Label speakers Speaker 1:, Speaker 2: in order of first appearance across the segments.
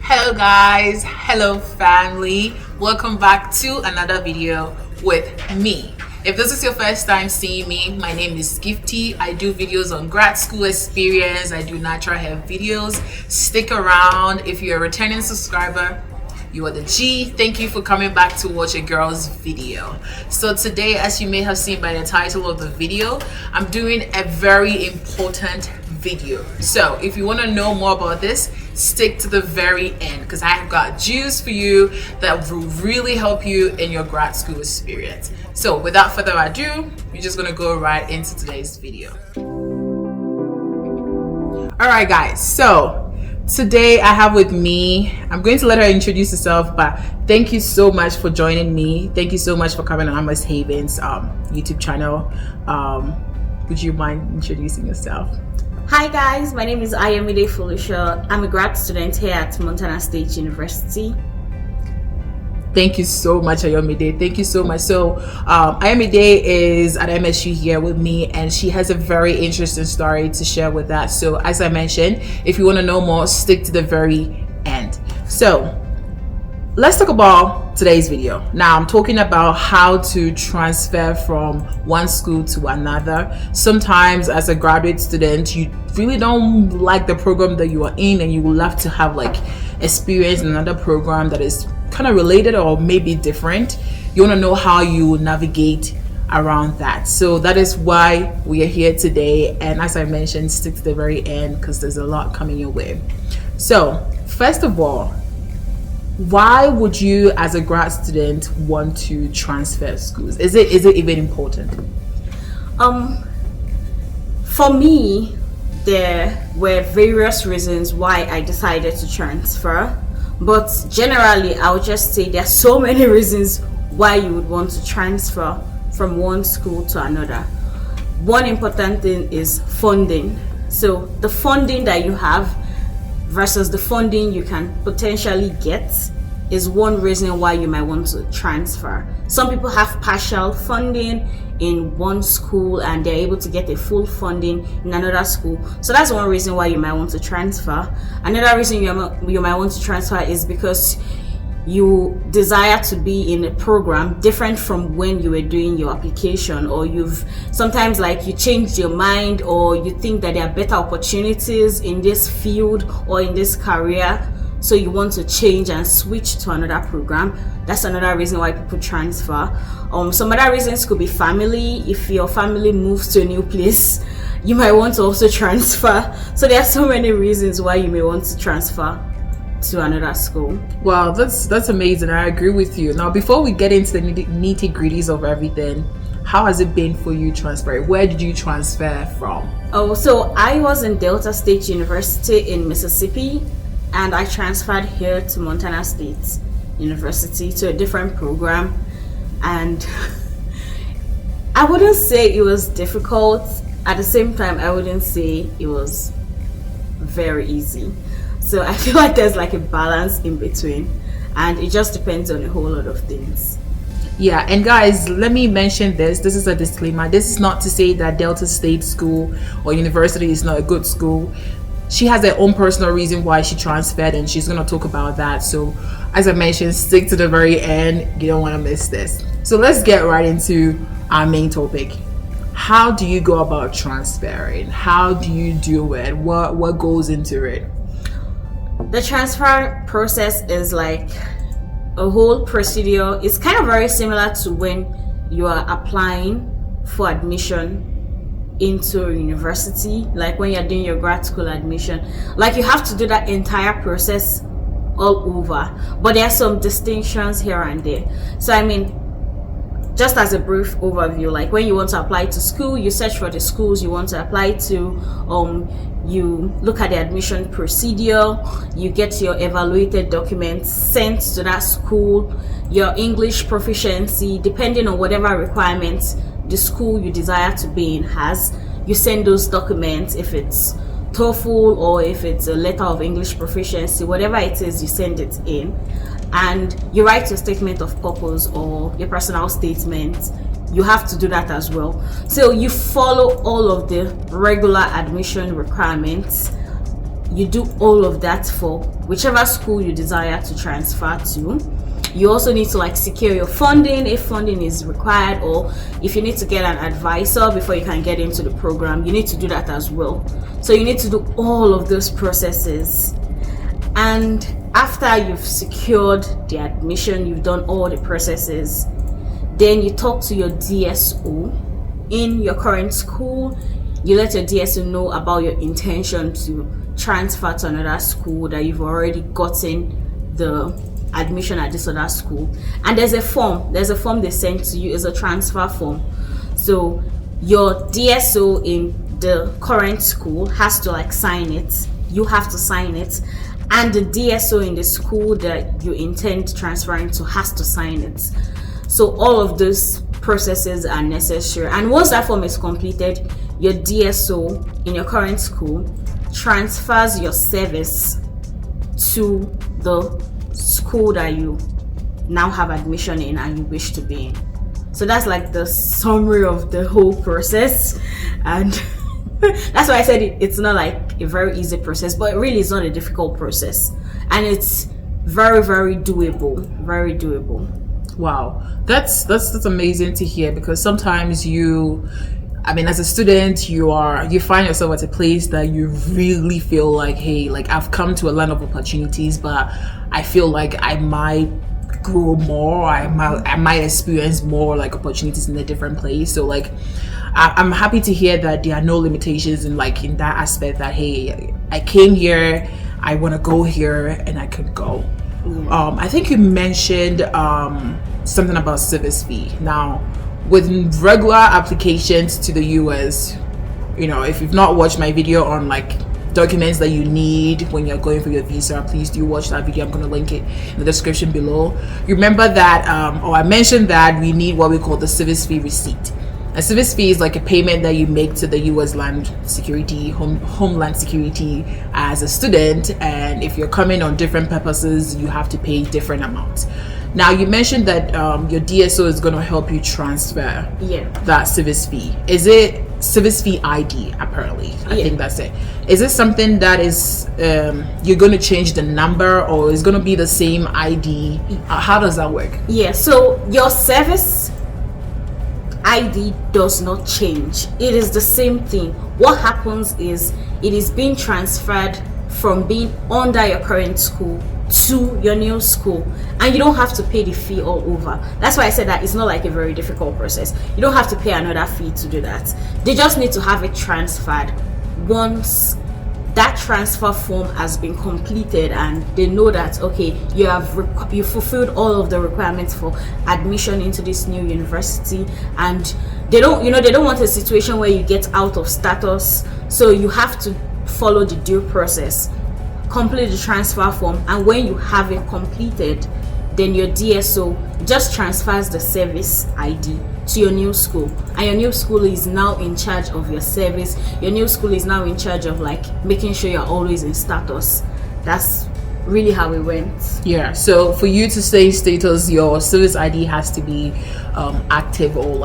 Speaker 1: Hello guys, hello family, welcome back to another video with me. If this is your first time seeing me, my name is Gifty. I do videos on grad school experience, I do natural hair videos. Stick around. If you're a returning subscriber, you are the G. Thank you for coming back to watch a girl's video. So today, as you may have seen by the title of the video, I'm doing a very important video. So if you want to know more about this, stick to the very end because I have got juice for you that will really help you in your grad school experience. So without further ado, we're just going to go right into today's video. All right guys, so today I have with me, I'm going to let her introduce herself, but thank you so much for joining me. Thank you so much for coming on Amos Haven's YouTube channel. Would you mind introducing yourself?
Speaker 2: Hi guys, my name is Ayomide Felicia. I'm a grad student here at Montana State University.
Speaker 1: Thank you so much, Ayomide. Thank you so much. So Ayomide is at MSU here with me, and she has a very interesting story to share with that. So as I mentioned, if you want to know more, stick to the very end. So let's talk about today's video. Now I'm talking about how to transfer from one school to another. Sometimes as a graduate student, you really don't like the program that you are in and you would love to have like experience in another program that is kind of related or maybe different. You want to know how you navigate around that. So that is why we are here today, and as I mentioned, stick to the very end because there's a lot coming your way. So first of all, why would you as a grad student want to transfer schools? Is it even important?
Speaker 2: For me, there were various reasons why I decided to transfer, but generally I would just say there are so many reasons why you would want to transfer from one school to another. One important thing is funding. So the funding that you have versus the funding you can potentially get is one reason why you might want to transfer. Some people have partial funding in one school and they're able to get a full funding in another school. So that's one reason why you might want to transfer. Another reason you might want to transfer is because you desire to be in a program different from when you were doing your application, or you've sometimes like you changed your mind, or you think that there are better opportunities in this field or in this career, so you want to change and switch to another program. That's another reason why people transfer. Some other reasons could be family. If your family moves to a new place, you might want to also transfer. So there are so many reasons why you may want to transfer to another school.
Speaker 1: Wow, that's amazing. I agree with you. Now before we get into the nitty-gritties of everything, how has it been for you transferring? Where did you transfer from?
Speaker 2: So I was in Delta State University in Mississippi, and I transferred here to Montana State University to a different program. And I wouldn't say it was difficult. At the same time, I wouldn't say it was very easy. So I feel like there's like a balance in between, and it just depends on a whole lot of things.
Speaker 1: Yeah, and guys, let me mention this. This is a disclaimer. This is not to say that Delta State School or University is not a good school. She has her own personal reason why she transferred, and she's going to talk about that. So as I mentioned, stick to the very end. You don't want to miss this. So let's get right into our main topic. How do you go about transferring? How do you do it? What goes into it?
Speaker 2: The transfer process is like a whole procedure. It's kind of very similar to when you are applying for admission into a university, like when you're doing your grad school admission. Like you have to do that entire process all over, but there are some distinctions here and there. So I mean, just as a brief overview, like when you want to apply to school, you search for the schools you want to apply to. You look at the admission procedure, you get your evaluated documents sent to that school, your English proficiency, depending on whatever requirements the school you desire to be in has. You send those documents. If it's TOEFL or if it's a letter of English proficiency, whatever it is, you send it in, and you write your statement of purpose or your personal statement. You have to do that as well. So you follow all of the regular admission requirements you do all of that for whichever school you desire to transfer to. You also need to like secure your funding if funding is required, or if you need to get an advisor before you can get into the program, you need to do that as well. So you need to do all of those processes. And after you've secured the admission, you've done all the processes, then you talk to your DSO in your current school. You let your DSO know about your intention to transfer to another school, that you've already gotten the admission at this other school, and there's a form they send to you. Is a transfer form. So your DSO in the current school has to like sign it. You have to sign it, and the DSO in the school that you intend transferring to has to sign it. So all of those processes are necessary, and once that form is completed, your DSO in your current school transfers your service to the school that you now have admission in and you wish to be in. So that's like the summary of the whole process, and that's why I said it's not like a very easy process, but it really is not a difficult process, and it's very, very doable. Very doable.
Speaker 1: Wow, that's amazing to hear, because sometimes as a student, you find yourself at a place that you really feel like, hey, like I've come to a land of opportunities, but I feel like I might grow more, I might experience more like opportunities in a different place. So like I'm happy to hear that there are no limitations in that aspect, that hey, I came here, I want to go here, and I can go. I think you mentioned something about service fee. Now, with regular applications to the US, if you've not watched my video on like documents that you need when you're going for your visa, please do watch that video. I'm going to link it in the description below. You remember that I mentioned that we need what we call the service fee receipt. A service fee is like a payment that you make to the US Land Security, Homeland Security as a student, and if you're coming on different purposes, you have to pay different amounts. Now, you mentioned that your DSO is going to help you transfer that service fee. Is it service fee ID, apparently? I think that's it. Is it something that is, you're going to change the number, or is going to be the same ID? How does that work?
Speaker 2: Yeah, so your service ID does not change. It is the same thing. What happens is it is being transferred from being under your current school to your new school, and you don't have to pay the fee all over. That's why I said that it's not like a very difficult process. You don't have to pay another fee to do that. They just need to have it transferred once that transfer form has been completed, and they know that okay, you fulfilled all of the requirements for admission into this new university, and they don't want a situation where you get out of status, so you have to follow the due process, complete the transfer form, and when you have it completed, then your DSO just transfers the service ID to your new school, and your new school is now in charge of your service. Your new school is now in charge of like making sure you're always in status. That's really how it went.
Speaker 1: Yeah, so for you to stay in status, your service ID has to be active or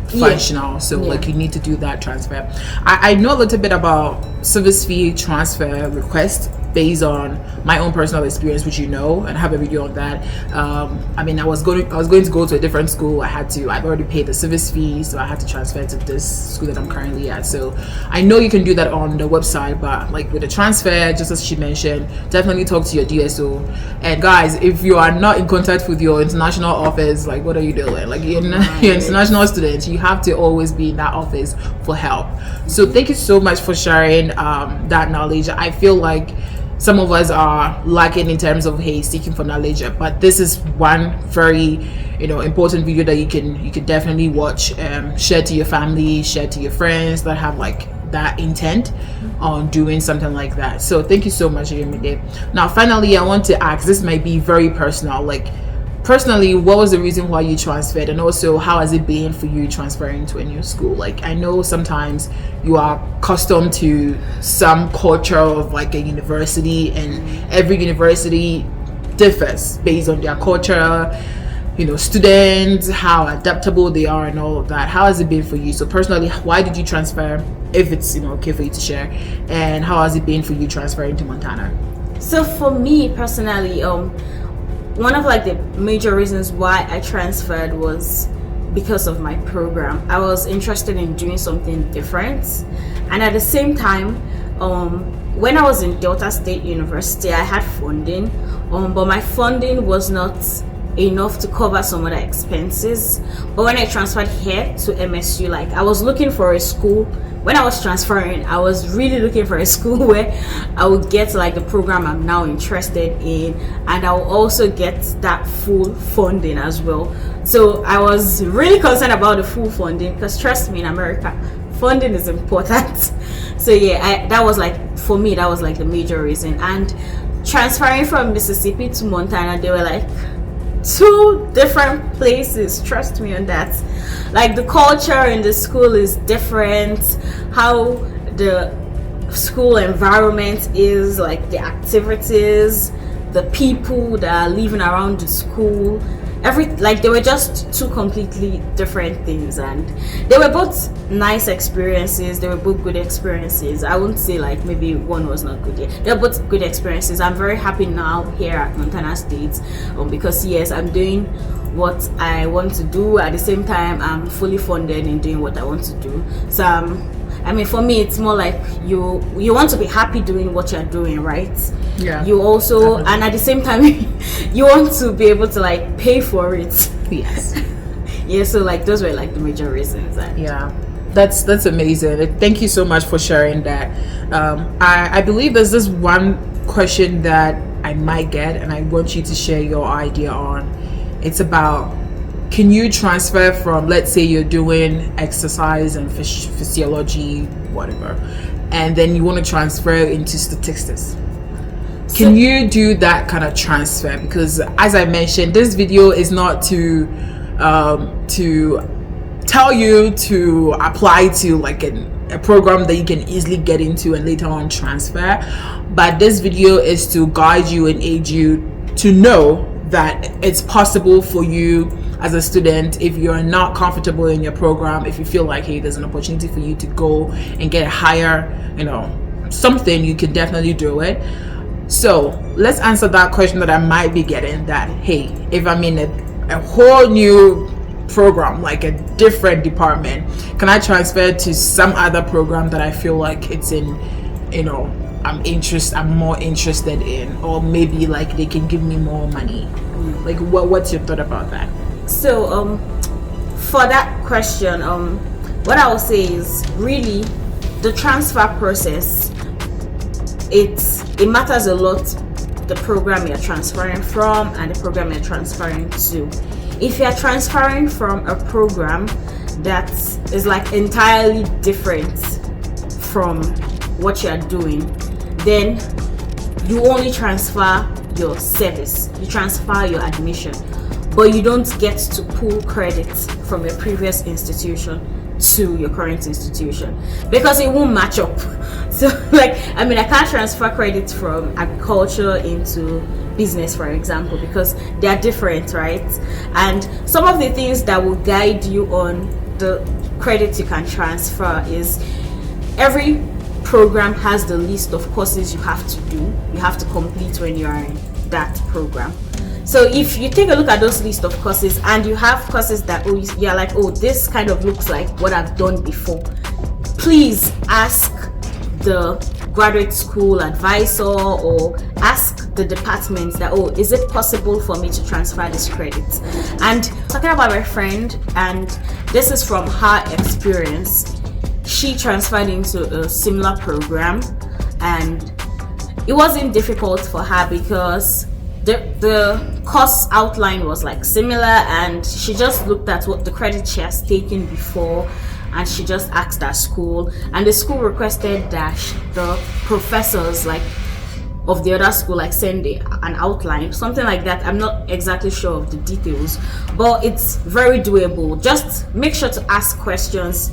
Speaker 1: functional. So like you need to do that transfer. I know a little bit about service fee transfer request based on my own personal experience, which and I have a video on that. I was going to go to a different school. I've already paid the service fee, so I had to transfer to this school that I'm currently at. So I know you can do that on the website, but like with the transfer, just as she mentioned, definitely talk to your DSO. And guys, if you are not in contact with your international office, like what are you doing? Like you're international students, you have to always be in that office for help. So thank you so much for sharing that knowledge. I feel like some of us are lacking in terms of seeking for knowledge, but this is one very important video that you can definitely watch, share to your family, share to your friends that have like that intent on doing something like that. So thank you so much, Ayomide. Now finally, I want to ask, this might be very personal, like personally, what was the reason why you transferred, and also how has it been for you transferring to a new school? Like I know sometimes you are accustomed to some culture of like a university, and every university differs based on their culture. students, how adaptable they are and all of that. How has it been for you? So personally, why did you transfer, if it's okay for you to share, and how has it been for you transferring to Montana?
Speaker 2: So for me personally, one of like the major reasons why I transferred was because of my program. I was interested in doing something different, and at the same time, when I was in Delta State University, I had funding, but my funding was not enough to cover some other expenses. But when I transferred here to MSU, like I was looking for a school. When I was transferring, I was really looking for a school where I would get like the program I'm now interested in, and I will also get that full funding as well. So I was really concerned about the full funding, because trust me, in America, funding is important. So yeah, that was like, for me, that was like the major reason. And transferring from Mississippi to Montana, they were like two different places, trust me on that. Like the culture in the school is different, how the school environment is, like the activities, the people that are living around the school, like they were just two completely different things, and they were both nice experiences. They were both good experiences. I wouldn't say like maybe one was not good yet. They're both good experiences. I'm very happy now here at Montana State, because yes, I'm doing what I want to do. At the same time, I'm fully funded in doing what I want to do. So I mean, for me, it's more like you want to be happy doing what you're doing, right?
Speaker 1: Yeah.
Speaker 2: You also, definitely. And at the same time, you want to be able to like pay for it.
Speaker 1: Yes.
Speaker 2: Yeah. So like those were like the major reasons.
Speaker 1: Yeah. That's amazing. Thank you so much for sharing that. I believe there's this one question that I might get, and I want you to share your idea on. It's about, can you transfer from, let's say you're doing exercise and physiology, whatever, and then you want to transfer into statistics? Can you do that kind of transfer? Because as I mentioned, this video is not to tell you to apply to like a program that you can easily get into and later on transfer, but this video is to guide you and aid you to know that it's possible for you as a student. If you're not comfortable in your program, if you feel like, hey, there's an opportunity for you to go and get a higher, something, you can definitely do it. So let's answer that question that I might be getting, that hey, if I'm in a whole new program, like a different department, can I transfer to some other program that I feel like it's in, I'm more interested in, or maybe like they can give me more money? Like what's your thought about that?
Speaker 2: So for that question, what I will say is, really the transfer process, it matters a lot, the program you're transferring from and the program you're transferring to. If you're transferring from a program that is like entirely different from what you're doing, then you only transfer your service, you transfer your admission, but you don't get to pull credits from your previous institution to your current institution, because it won't match up. So like, I mean, I can't transfer credits from agriculture into business, for example, because they are different, right? And some of the things that will guide you on the credits you can transfer is, every program has the list of courses you have to do, you have to complete when you are in that program. So if you take a look at those list of courses and you have courses that you're like, oh, this kind of looks like what I've done before, please ask the graduate school advisor or ask the department that, oh, is it possible for me to transfer this credit? And talking about my friend, and this is from her experience, she transferred into a similar program, and it wasn't difficult for her because the course outline was like similar, and she just looked at what the credit she has taken before, and she just asked her school, and the school requested that the professors like of the other school like send an outline, something like that. I'm not exactly sure of the details, but it's very doable. Just make sure to ask questions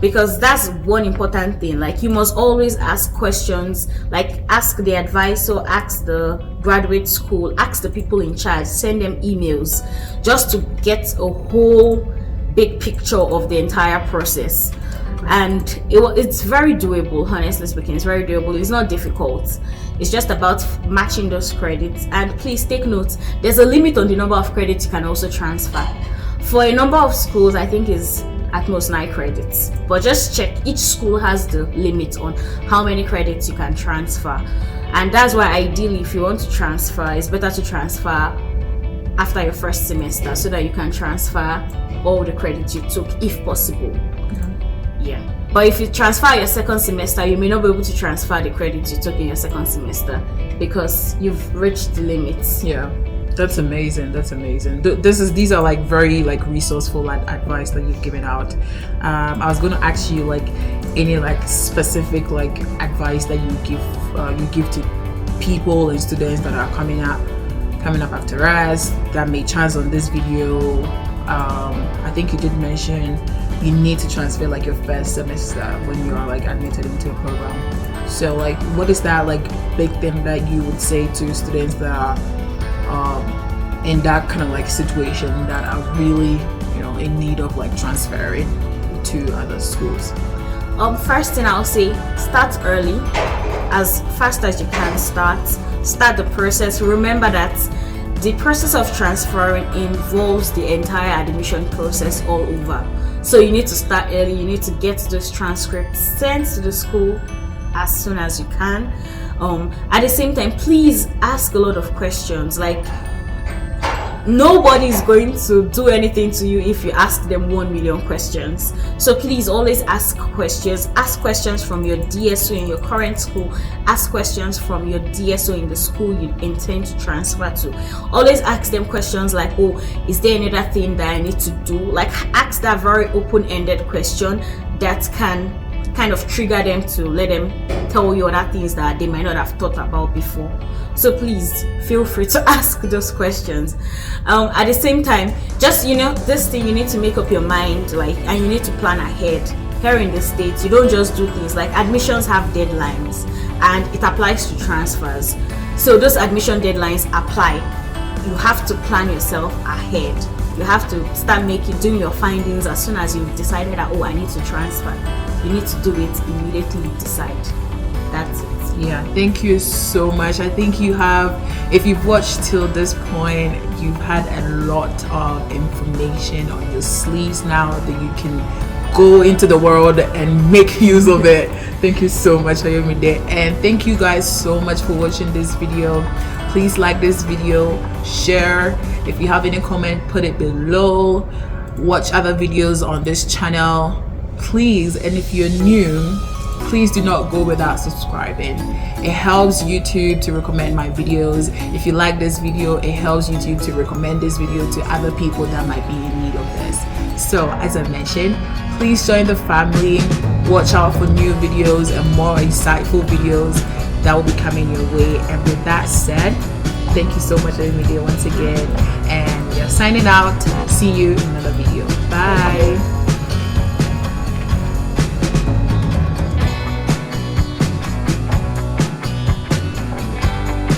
Speaker 2: because that's one important thing. Like, you must always ask questions, like ask the advisor, ask the graduate school, ask the people in charge, send them emails, just to get a whole big picture of the entire process. And it's very doable. Honestly speaking, it's very doable. It's not difficult. It's just about matching those credits. And please take note, there's a limit on the number of credits you can also transfer. For a number of schools, I think is at most 9 credits, but just check, each school has the limit on how many credits you can transfer. And that's why ideally, if you want to transfer, it's better to transfer after your first semester, so that you can transfer all the credits you took if possible. Yeah, but if you transfer your second semester, you may not be able to transfer the credits you took in your second semester because you've reached the limits.
Speaker 1: Yeah, that's amazing. That's amazing. These are like very like resourceful advice that you've given out. I was going to ask you like any like specific like advice that you give to people and students that are coming up after us that may chance on this video. I think you did mention you need to transfer like your first semester when you are like admitted into a program. So like, what is that like big thing that you would say to students that are in that kind of like situation, that are really, you know, in need of like transferring to other schools?
Speaker 2: First thing I'll say, start early, as fast as you can. Start the process. Remember that the process of transferring involves the entire admission process all over. So you need to start early. You need to get those transcripts sent to the school as soon as you can. At the same time, please ask a lot of questions. Like, nobody's going to do anything to you if you ask them 1 million questions. So please always ask questions. Ask questions from your DSO in your current school. Ask questions from your DSO in the school you intend to transfer to. Always ask them questions like, oh, is there any other thing that I need to do? Like, ask that very open-ended question that can kind of trigger them to let them tell you other things that they might not have thought about before. So please feel free to ask those questions. At the same time, just, you know, this thing, you need to make up your mind, like, and you need to plan ahead. Here in the States, you don't just do things like admissions have deadlines, and it applies to transfers. So those admission deadlines apply. You have to plan yourself ahead. You have to start doing your findings as soon as you've decided that, oh, I need to transfer. You need to do it immediately. You decide. That's it.
Speaker 1: Yeah, thank you so much. I think you have, if you've watched till this point, you've had a lot of information on your sleeves now that you can go into the world and make use of it. Thank you so much, Ayomide. And thank you guys so much for watching this video. Please like this video, share. If you have any comment, put it below. Watch other videos on this channel, please. And if you're new, please do not go without subscribing. It helps YouTube to recommend my videos. If you like this video, it helps YouTube to recommend this video to other people that might be in need of this. So as I mentioned, please join the family. Watch out for new videos and more insightful videos that will be coming your way. And with that said, thank you so much for the video once again. And we are signing out. See you in another video. Bye.